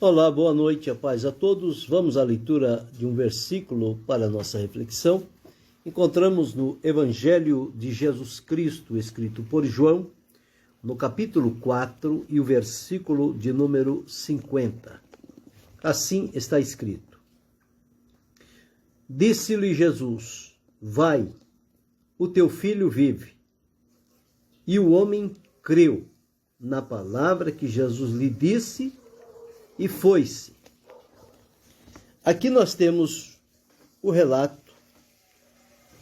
Olá, boa noite, a paz a todos. Vamos à leitura de um versículo para a nossa reflexão. Encontramos no Evangelho de Jesus Cristo, escrito por João, no capítulo 4 e o versículo de número 50. Assim está escrito: Disse-lhe Jesus: Vai, o teu filho vive. E o homem creu na palavra que Jesus lhe disse e foi-se. Aqui nós temos o relato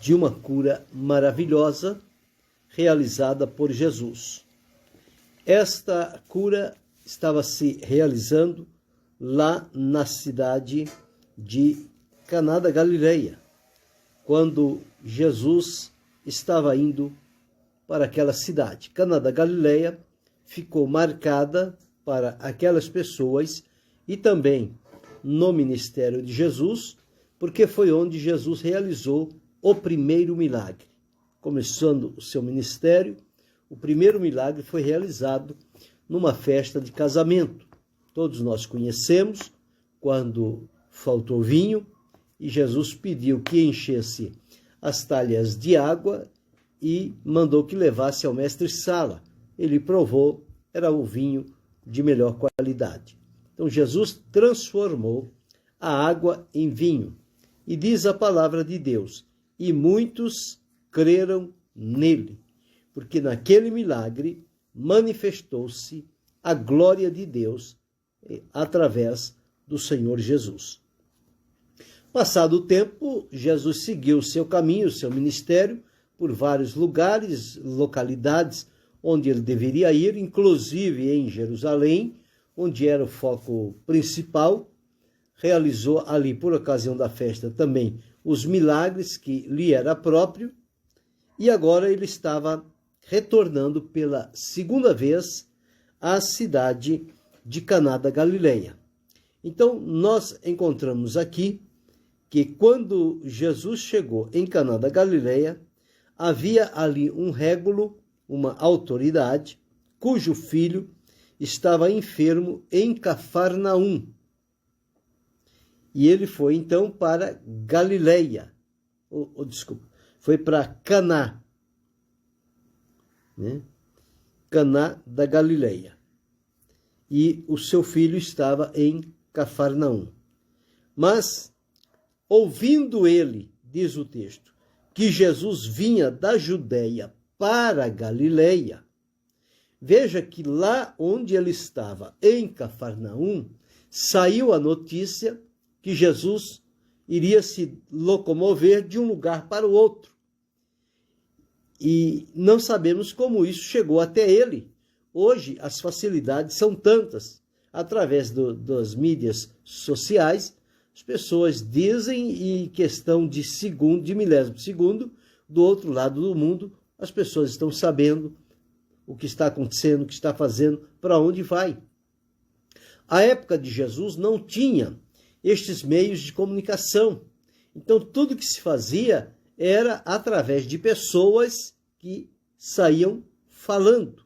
de uma cura maravilhosa realizada por Jesus. Esta cura estava se realizando lá na cidade de Caná da Galileia, quando Jesus estava indo para aquela cidade. Caná da Galileia ficou marcada para aquelas pessoas e também no ministério de Jesus, porque foi onde Jesus realizou o primeiro milagre. Começando o seu ministério, o primeiro milagre foi realizado numa festa de casamento. Todos nós conhecemos quando faltou vinho e Jesus pediu que enchesse as talhas de água e mandou que levasse ao mestre-sala. Ele provou, era o vinho de melhor qualidade. Então Jesus transformou a água em vinho. E diz a palavra de Deus: e muitos creram nele, porque naquele milagre manifestou-se a glória de Deus através do Senhor Jesus. Passado o tempo, Jesus seguiu o seu caminho, o seu ministério, por vários lugares, localidades onde ele deveria ir, inclusive em Jerusalém, onde era o foco principal. Realizou ali, por ocasião da festa, também os milagres que lhe era próprio, e agora ele estava retornando pela segunda vez à cidade de Caná da Galileia. Então, nós encontramos aqui que quando Jesus chegou em Caná da Galileia, havia ali um régulo, uma autoridade, cujo filho estava enfermo em Cafarnaum. E ele foi então para Galileia, foi para Caná, né? Caná da Galileia. E o seu filho estava em Cafarnaum. Mas, ouvindo ele, diz o texto, que Jesus vinha da Judeia para a Galileia, veja que lá onde ele estava, em Cafarnaum, saiu a notícia que Jesus iria se locomover de um lugar para o outro. E não sabemos como isso chegou até ele. Hoje as facilidades são tantas. Através das mídias sociais, as pessoas dizem, em questão de segundo, de milésimo de segundo, do outro lado do mundo, as pessoas estão sabendo o que está acontecendo, o que está fazendo, para onde vai. A época de Jesus não tinha estes meios de comunicação. Então, tudo que se fazia era através de pessoas que saíam falando.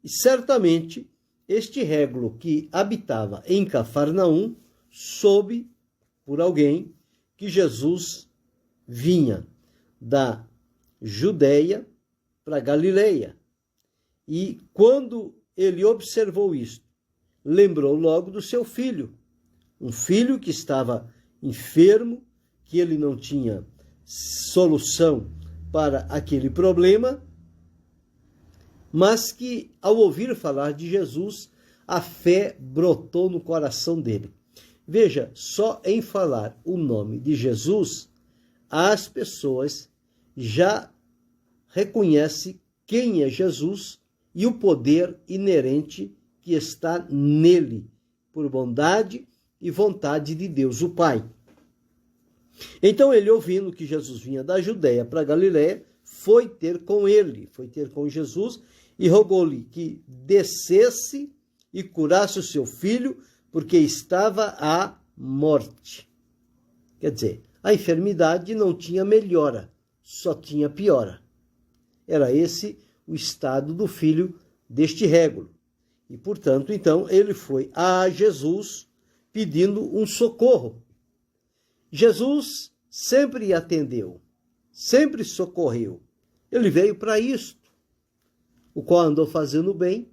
E certamente, este régulo que habitava em Cafarnaum soube por alguém que Jesus vinha da Judeia para Galileia. E quando ele observou isto, lembrou logo do seu filho, um filho que estava enfermo, que ele não tinha solução para aquele problema, mas que, ao ouvir falar de Jesus, a fé brotou no coração dele. Veja, só em falar o nome de Jesus, as pessoas já reconhecem quem é Jesus e o poder inerente que está nele, por bondade e vontade de Deus, o Pai. Então ele, ouvindo que Jesus vinha da Judeia para Galileia, foi ter com ele, foi ter com Jesus e rogou-lhe que descesse e curasse o seu filho, porque estava à morte. Quer dizer, a enfermidade não tinha melhora, só tinha piora. Era esse o estado do filho deste régulo. E, portanto, então, ele foi a Jesus pedindo um socorro. Jesus sempre atendeu, sempre socorreu. Ele veio para isto, o qual andou fazendo bem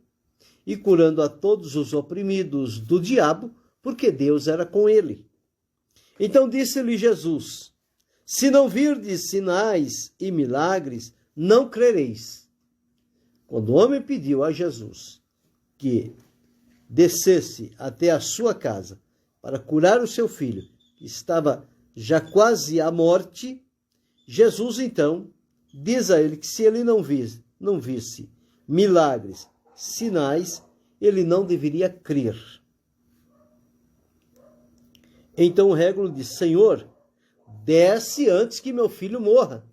e curando a todos os oprimidos do diabo, porque Deus era com ele. Então disse-lhe Jesus: se não virdes sinais e milagres, não crereis. Quando o homem pediu a Jesus que descesse até a sua casa para curar o seu filho, que estava já quase à morte, Jesus então diz a ele que se ele não visse milagres, sinais, ele não deveria crer. Então o régulo disse: Senhor, desce antes que meu filho morra.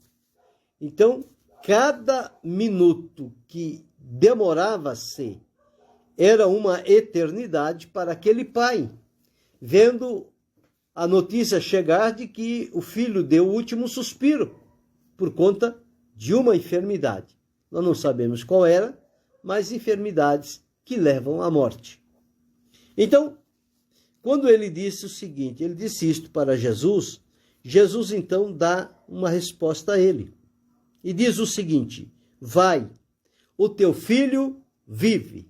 Então, cada minuto que demorava-se era uma eternidade para aquele pai, vendo a notícia chegar de que o filho deu o último suspiro por conta de uma enfermidade. Nós não sabemos qual era, mas enfermidades que levam à morte. Então, quando ele disse o seguinte, ele disse isto para Jesus, Jesus então dá uma resposta a ele. E diz o seguinte: vai, o teu filho vive.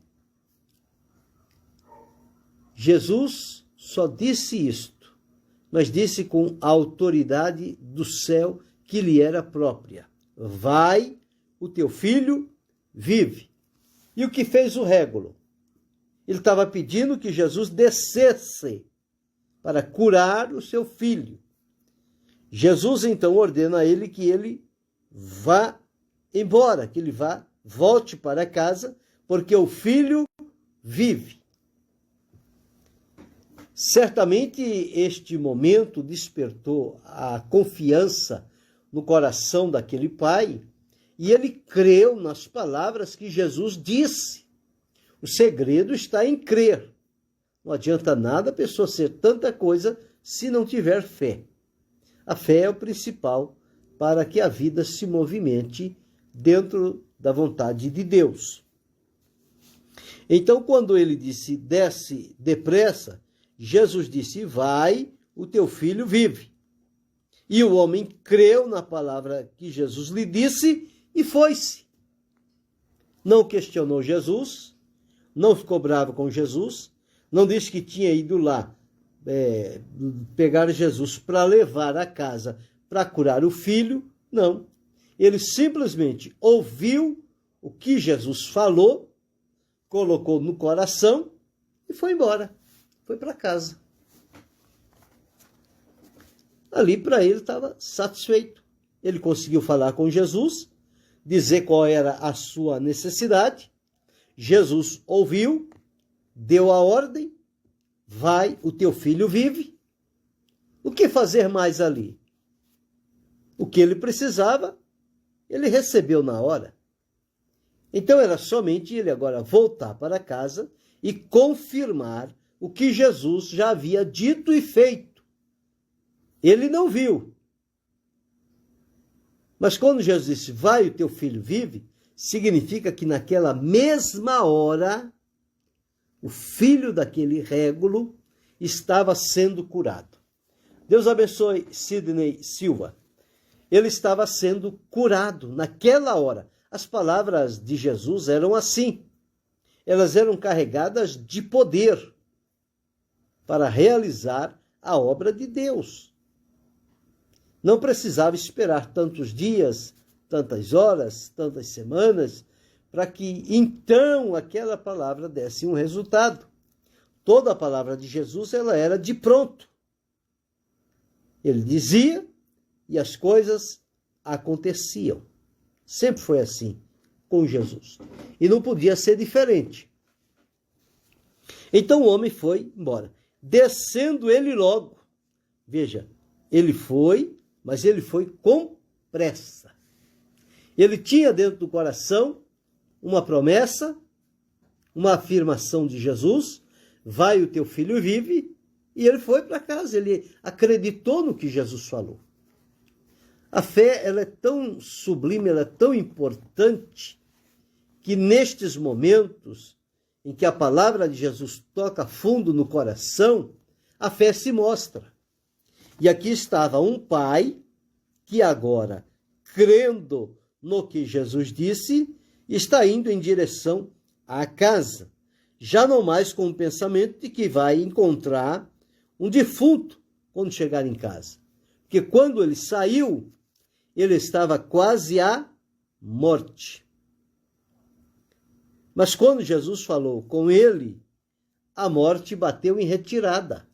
Jesus só disse isto, mas disse com a autoridade do céu que lhe era própria. Vai, o teu filho vive. E o que fez o régulo? Ele estava pedindo que Jesus descesse para curar o seu filho. Jesus então ordena a ele que ele vá embora, que ele volte para casa, porque o filho vive. Certamente este momento despertou a confiança no coração daquele pai e ele creu nas palavras que Jesus disse. O segredo está em crer. Não adianta nada a pessoa ser tanta coisa se não tiver fé. A fé é o principal para que a vida se movimente dentro da vontade de Deus. Então, quando ele disse, desce depressa, Jesus disse, vai, o teu filho vive. E o homem creu na palavra que Jesus lhe disse e foi-se. Não questionou Jesus, não ficou bravo com Jesus, não disse que tinha ido lá pegar Jesus para levar a casa para curar o filho, não. Ele simplesmente ouviu o que Jesus falou, colocou no coração e foi embora. Foi para casa. Ali para ele estava satisfeito. Ele conseguiu falar com Jesus, dizer qual era a sua necessidade. Jesus ouviu, deu a ordem, vai, o teu filho vive. O que fazer mais ali? O que ele precisava, ele recebeu na hora. Então era somente ele agora voltar para casa e confirmar o que Jesus já havia dito e feito. Ele não viu. Mas quando Jesus disse, vai, o teu filho vive, significa que naquela mesma hora, o filho daquele régulo estava sendo curado. Deus abençoe Sidney Silva. Ele estava sendo curado naquela hora. As palavras de Jesus eram assim. Elas eram carregadas de poder para realizar a obra de Deus. Não precisava esperar tantos dias, tantas horas, tantas semanas, para que então aquela palavra desse um resultado. Toda a palavra de Jesus ela era de pronto. Ele dizia e as coisas aconteciam. Sempre foi assim com Jesus. E não podia ser diferente. Então o homem foi embora. Descendo ele logo. Veja, ele foi, mas ele foi com pressa. Ele tinha dentro do coração uma promessa, uma afirmação de Jesus, vai, o teu filho vive, e ele foi para casa, ele acreditou no que Jesus falou. A fé, ela é tão sublime, ela é tão importante, que nestes momentos em que a palavra de Jesus toca fundo no coração, a fé se mostra. E aqui estava um pai que agora, crendo no que Jesus disse, está indo em direção à casa. Já não mais com o pensamento de que vai encontrar um defunto quando chegar em casa. Porque quando ele saiu, ele estava quase à morte. Mas quando Jesus falou com ele, a morte bateu em retirada.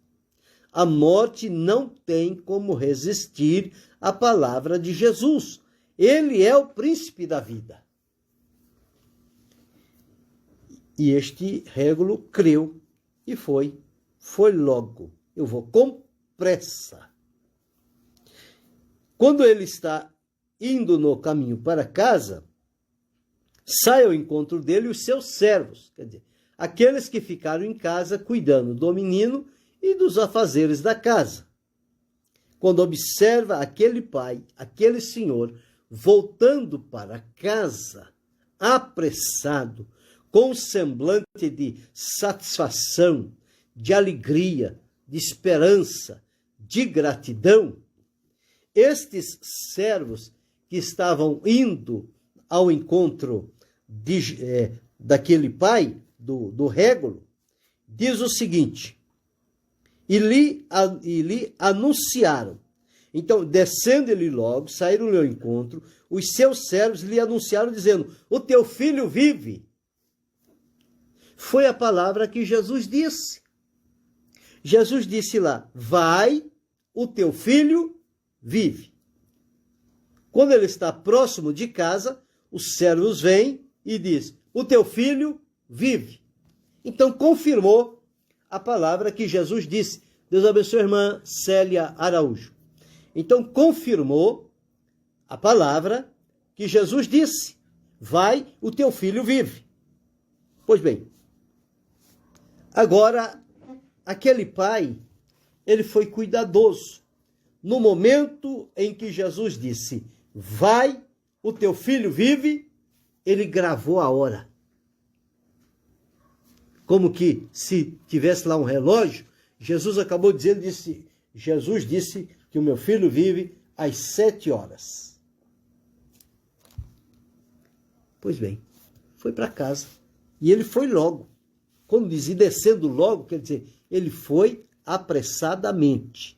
A morte não tem como resistir à palavra de Jesus. Ele é o príncipe da vida. E este régulo creu e foi logo. Eu vou com pressa. Quando ele está indo no caminho para casa, sai ao encontro dele os seus servos, quer dizer, aqueles que ficaram em casa cuidando do menino e dos afazeres da casa. Quando observa aquele pai, aquele senhor, voltando para casa, apressado, com um semblante de satisfação, de alegria, de esperança, de gratidão, estes servos que estavam indo ao encontro daquele pai, do régulo, diz o seguinte: e lhe anunciaram. Então, descendo-lhe logo, saíram-lhe ao encontro, os seus servos lhe anunciaram, dizendo: o teu filho vive. Foi a palavra que Jesus disse. Jesus disse lá: vai, o teu filho vive. Quando ele está próximo de casa, os servos vêm e dizem: o teu filho vive. Então confirmou a palavra que Jesus disse. Deus abençoe a irmã Célia Araújo. Então confirmou a palavra que Jesus disse: vai, o teu filho vive. Pois bem, agora aquele pai, ele foi cuidadoso. No momento em que Jesus disse: vai, o teu filho vive, ele gravou a hora. Como que se tivesse lá um relógio, Jesus acabou dizendo, Jesus disse que o meu filho vive às 7 horas. Pois bem, foi para casa. E ele foi logo. Quando diz ir descendo logo, quer dizer, ele foi apressadamente.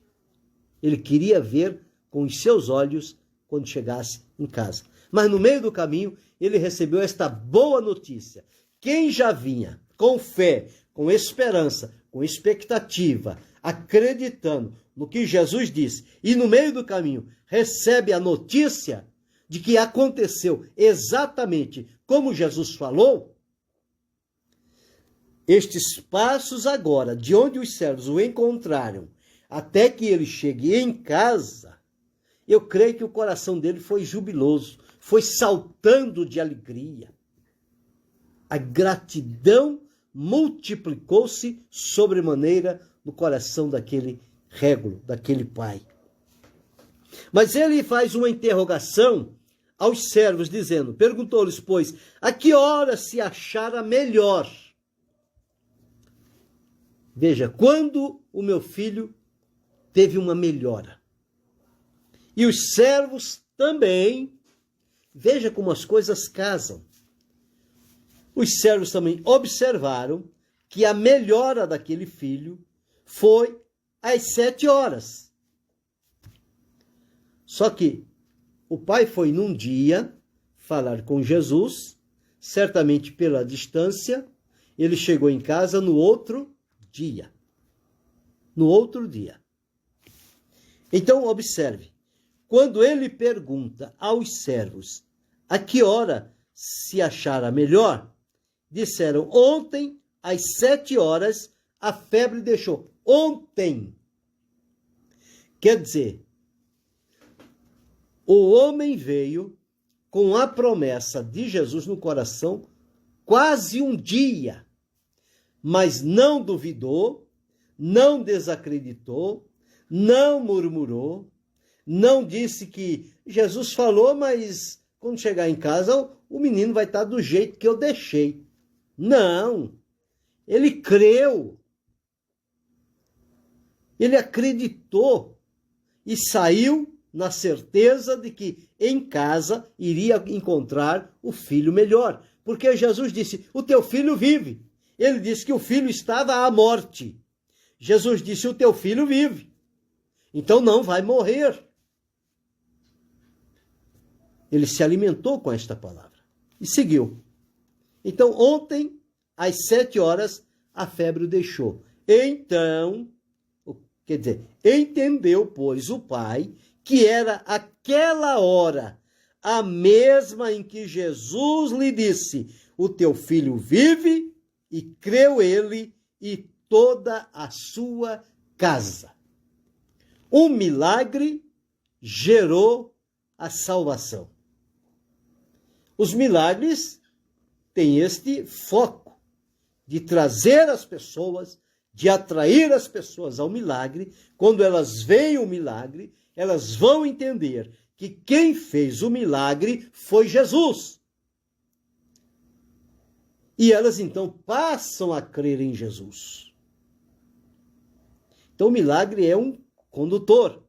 Ele queria ver com os seus olhos quando chegasse em casa. Mas no meio do caminho, ele recebeu esta boa notícia. Quem já vinha com fé, com esperança, com expectativa, acreditando no que Jesus disse, e no meio do caminho recebe a notícia de que aconteceu exatamente como Jesus falou, estes passos agora, de onde os servos o encontraram, até que ele chegue em casa, eu creio que o coração dele foi jubiloso, foi saltando de alegria. A gratidão multiplicou-se sobremaneira no coração daquele régulo, daquele pai. Mas ele faz uma interrogação aos servos, dizendo, perguntou-lhes, pois, a que hora se achara melhor? Veja, quando o meu filho teve uma melhora. E os servos também, veja como as coisas casam. Os servos também observaram que a melhora daquele filho foi às 7 horas. Só que o pai foi num dia falar com Jesus, certamente pela distância, ele chegou em casa no outro dia. No outro dia. Então, observe, quando ele pergunta aos servos a que hora se achara melhor, disseram, ontem, às 7 horas, a febre deixou. Ontem. Quer dizer, o homem veio com a promessa de Jesus no coração quase um dia, mas não duvidou, não desacreditou, não murmurou, não disse que Jesus falou, mas quando chegar em casa o menino vai estar do jeito que eu deixei. Não, ele creu. Ele acreditou e saiu na certeza de que em casa iria encontrar o filho melhor. Porque Jesus disse, o teu filho vive. Ele disse que o filho estava à morte. Jesus disse, o teu filho vive. Então não vai morrer. Ele se alimentou com esta palavra e seguiu. Então ontem, às 7 horas, a febre o deixou. Então, quer dizer, entendeu, pois, o pai que era aquela hora, a mesma em que Jesus lhe disse, o teu filho vive, e creu ele e toda a sua casa. Um milagre gerou a salvação. Os milagres têm este foco de trazer as pessoas, de atrair as pessoas ao milagre. Quando elas veem o milagre, elas vão entender que quem fez o milagre foi Jesus. E elas então passam a crer em Jesus. Então o milagre é um condutor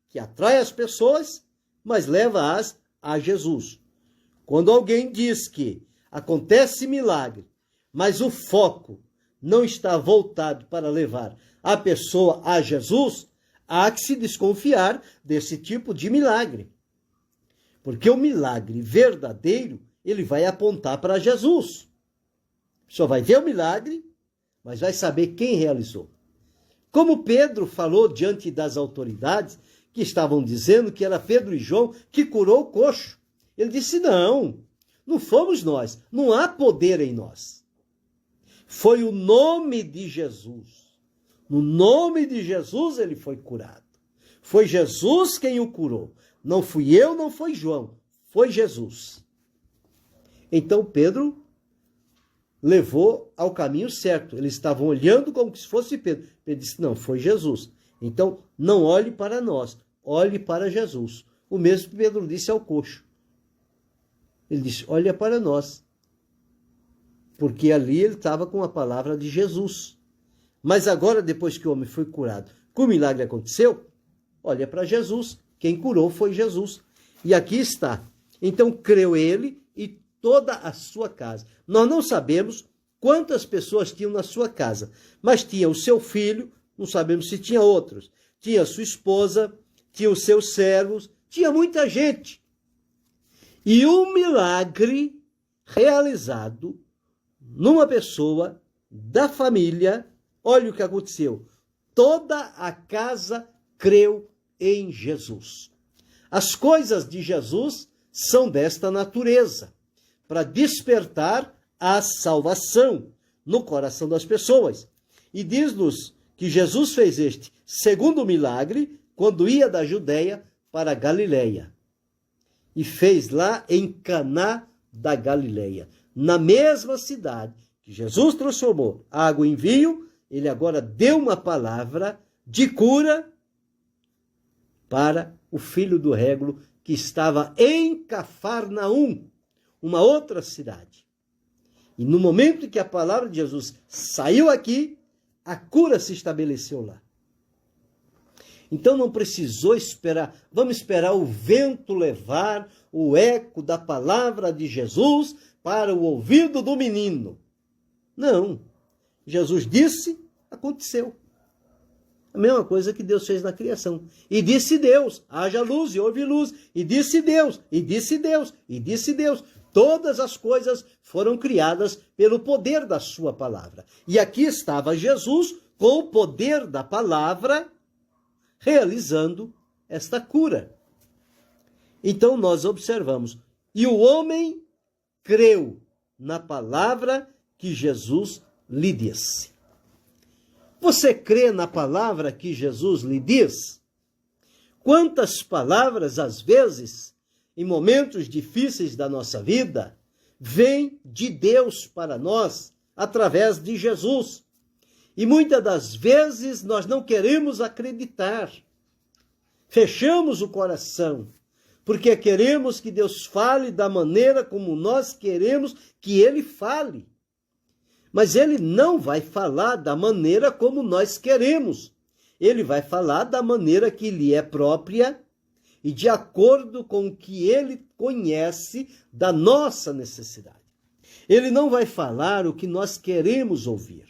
que atrai as pessoas, mas leva-as a Jesus. Quando alguém diz que acontece milagre, mas o foco não está voltado para levar a pessoa a Jesus, há que se desconfiar desse tipo de milagre. Porque o milagre verdadeiro, ele vai apontar para Jesus. A pessoa vai ver o milagre, mas vai saber quem realizou. Como Pedro falou diante das autoridades, que estavam dizendo que era Pedro e João que curou o coxo. Ele disse, não fomos nós, não há poder em nós. Foi o nome de Jesus. No nome de Jesus ele foi curado. Foi Jesus quem o curou. Não fui eu, não foi João, foi Jesus. Então Pedro levou ao caminho certo. Eles estavam olhando como se fosse Pedro. Ele disse, não, foi Jesus. Então não olhe para nós, olhe para Jesus. O mesmo que Pedro disse ao coxo. Ele disse, olha para nós. Porque ali ele estava com a palavra de Jesus. Mas agora, depois que o homem foi curado, que o milagre aconteceu, olha para Jesus. Quem curou foi Jesus. E aqui está. Então creu ele e toda a sua casa. Nós não sabemos quantas pessoas tinham na sua casa, mas tinha o seu filho, não sabemos se tinha outros. Tinha a sua esposa, tinha os seus servos, tinha muita gente. E um milagre realizado numa pessoa da família, olha o que aconteceu. Toda a casa creu em Jesus. As coisas de Jesus são desta natureza, para despertar a salvação no coração das pessoas. E diz-nos que Jesus fez este segundo milagre quando ia da Judeia para a Galileia. E fez lá em Caná da Galileia. Na mesma cidade que Jesus transformou água em vinho, ele agora deu uma palavra de cura para o filho do régulo que estava em Cafarnaum, uma outra cidade. E no momento que a palavra de Jesus saiu aqui, a cura se estabeleceu lá. Então não precisou esperar, vamos esperar o vento levar o eco da palavra de Jesus para o ouvido do menino. Não. Jesus disse, aconteceu. A mesma coisa que Deus fez na criação. E disse Deus, haja luz e houve luz. E disse Deus, e disse Deus, e disse Deus. Todas as coisas foram criadas pelo poder da sua palavra. E aqui estava Jesus com o poder da palavra realizando esta cura. Então nós observamos. E o homem creu na palavra que Jesus lhe disse. Você crê na palavra que Jesus lhe diz? Quantas palavras, às vezes, em momentos difíceis da nossa vida, vêm de Deus para nós, através de Jesus. E muitas das vezes nós não queremos acreditar. Fechamos o coração, porque queremos que Deus fale da maneira como nós queremos que Ele fale. Mas Ele não vai falar da maneira como nós queremos. ele vai falar da maneira que lhe é própria e de acordo com o que ele conhece da nossa necessidade. Ele não vai falar o que nós queremos ouvir,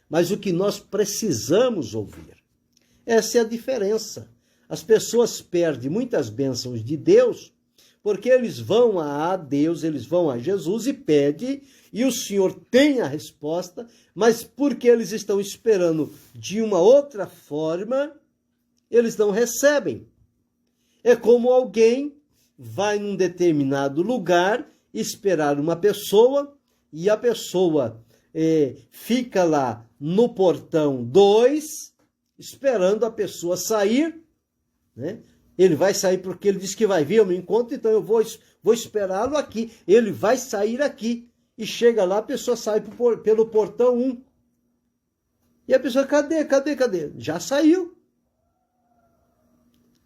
mas o que nós precisamos ouvir. Essa é a diferença. As pessoas perdem muitas bênçãos de Deus porque eles vão a Deus, eles vão a Jesus e pedem, e o Senhor tem a resposta, mas porque eles estão esperando de uma outra forma, eles não recebem. É como alguém vai num determinado lugar esperar uma pessoa, e a pessoa fica lá no portão 2, esperando a pessoa sair, né? Ele vai sair porque ele disse que vai vir ao meu encontro, então eu vou esperá-lo aqui. Ele vai sair aqui. E chega lá, a pessoa sai pelo portão 1. E a pessoa, cadê? Já saiu.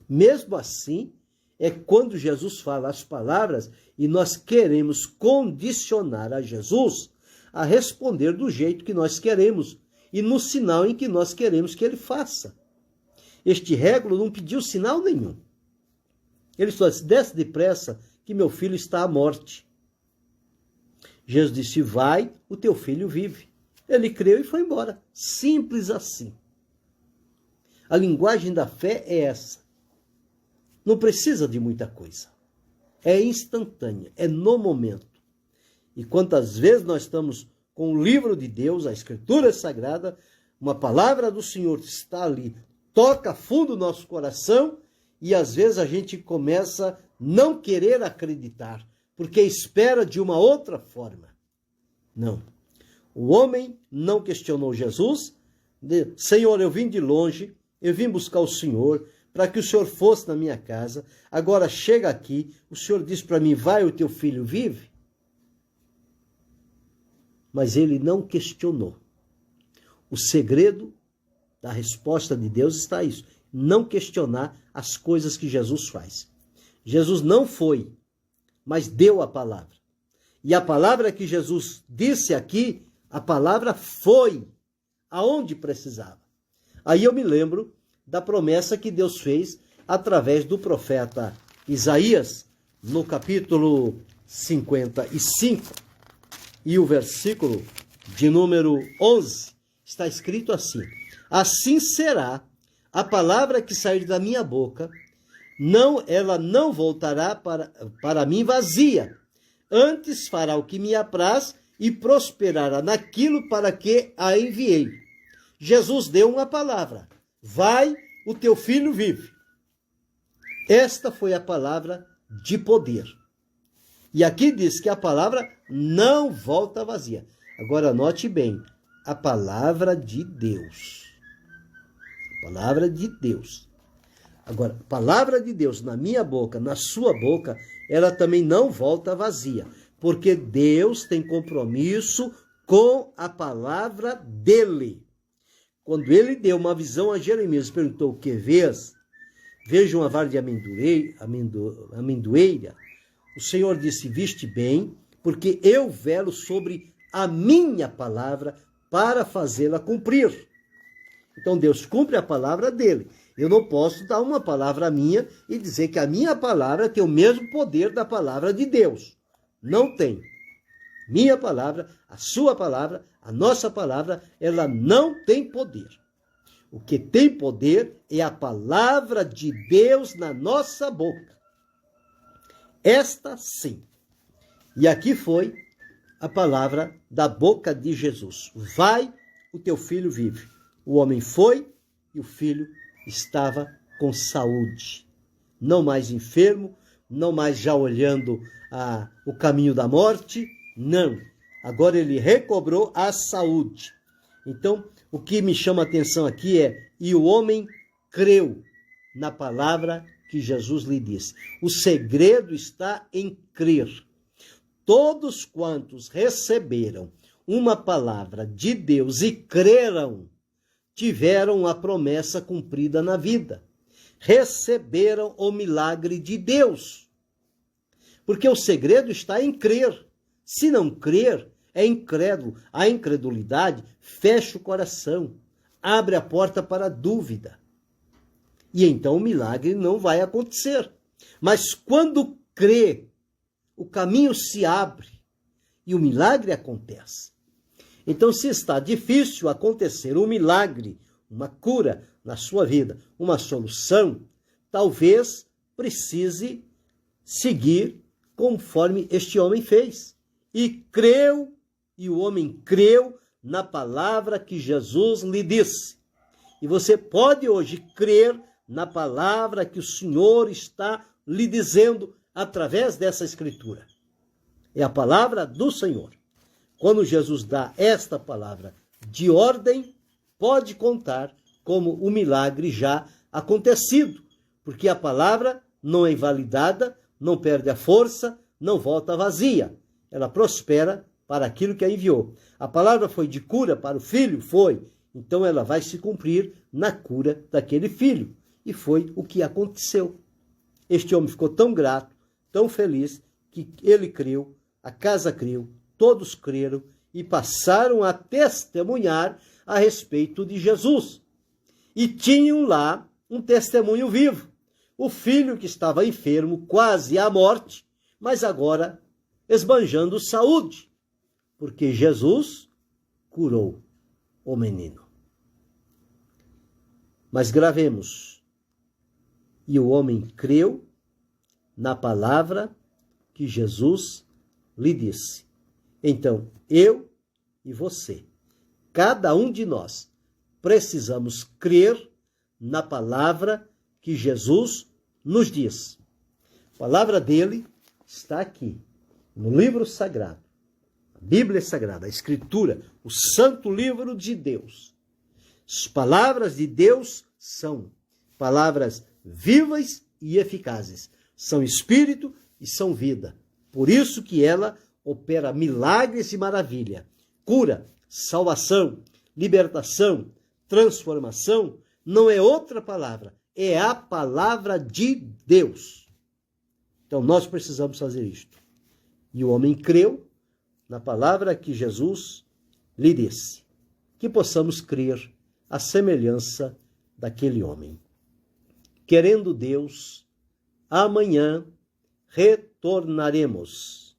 Mesmo assim, é quando Jesus fala as palavras e nós queremos condicionar a Jesus a responder do jeito que nós queremos e no sinal em que nós queremos que ele faça. Este régulo não pediu sinal nenhum. Ele só disse, desce depressa que meu filho está à morte. Jesus disse, vai, o teu filho vive. Ele creu e foi embora. Simples assim. A linguagem da fé é essa. Não precisa de muita coisa. É instantânea, é no momento. E quantas vezes nós estamos com o livro de Deus, a Escritura Sagrada, uma palavra do Senhor está ali, toca fundo o nosso coração e às vezes a gente começa a não querer acreditar, porque espera de uma outra forma. Não. O homem não questionou Jesus. Senhor, eu vim de longe, eu vim buscar o Senhor, para que o Senhor fosse na minha casa. Agora chega aqui, o Senhor diz para mim, vai, o teu filho vive. Mas ele não questionou. O segredo da resposta de Deus está isso. Não questionar as coisas que Jesus faz. Jesus não foi, mas deu a palavra. E a palavra que Jesus disse aqui, a palavra foi aonde precisava. Aí eu me lembro da promessa que Deus fez através do profeta Isaías, no capítulo 55, e o versículo de número 11, está escrito assim: assim será a palavra que sair da minha boca, ela não voltará para mim vazia, antes fará o que me apraz e prosperará naquilo para que a enviei. Jesus deu uma palavra: vai, o teu filho vive. Esta foi a palavra de poder. E aqui diz que a palavra não volta vazia. Agora note bem, a palavra de Deus. A palavra de Deus. Agora, a palavra de Deus na minha boca, na sua boca, ela também não volta vazia. Porque Deus tem compromisso com a palavra dele. Quando ele deu uma visão a Jeremias, perguntou: o que vês? Vejo uma vara de amendoeira. O Senhor disse: viste bem, porque eu velo sobre a minha palavra para fazê-la cumprir. Então Deus cumpre a palavra dele. Eu não posso dar uma palavra minha e dizer que a minha palavra tem o mesmo poder da palavra de Deus. Não tem. Minha palavra, a sua palavra, a nossa palavra, ela não tem poder. O que tem poder é a palavra de Deus na nossa boca. Esta sim. E aqui foi a palavra da boca de Jesus. Vai, o teu filho vive. O homem foi e o filho estava com saúde. Não mais enfermo, não mais já olhando o caminho da morte. Não. Agora ele recobrou a saúde. Então, o que me chama a atenção aqui é: e o homem creu na palavra que Jesus lhe disse. O segredo está em crer. Todos quantos receberam uma palavra de Deus e creram, tiveram a promessa cumprida na vida. Receberam o milagre de Deus. Porque o segredo está em crer. Se não crer, é incrédulo. A incredulidade fecha o coração. abre a porta para a dúvida. E então o milagre não vai acontecer. Mas quando crê, o caminho se abre e o milagre acontece. Então, se está difícil acontecer um milagre, uma cura na sua vida, uma solução, talvez precise seguir conforme este homem fez. E creu, e o homem creu na palavra que Jesus lhe disse. E você pode hoje crer na palavra que o Senhor está lhe dizendo através dessa escritura. É a palavra do Senhor. Quando Jesus dá esta palavra de ordem, pode contar como o milagre já acontecido, porque a palavra não é invalidada, não perde a força, não volta vazia. Ela prospera para aquilo que a enviou. A palavra foi de cura para o filho? Foi. Então ela vai se cumprir na cura daquele filho. E foi o que aconteceu. Este homem ficou tão grato, tão feliz, que ele creu, a casa creu, todos creram e passaram a testemunhar a respeito de Jesus. E tinham lá um testemunho vivo. O filho que estava enfermo, quase à morte, mas agora esbanjando saúde, porque Jesus curou o menino. Mas gravemos. E o homem creu na palavra que Jesus lhe disse. Então, eu e você, cada um de nós, precisamos crer na palavra que Jesus nos diz. A palavra dele está aqui, no livro sagrado, a Bíblia Sagrada, a Escritura, o santo livro de Deus. As palavras de Deus são palavras vivas e eficazes. São espírito e são vida. Por isso que ela opera milagres e maravilha. Cura, salvação, libertação, transformação, não é outra palavra, é a palavra de Deus. Então nós precisamos fazer isto. E o homem creu na palavra que Jesus lhe disse. Que possamos crer à semelhança daquele homem. Querendo Deus, amanhã retornaremos.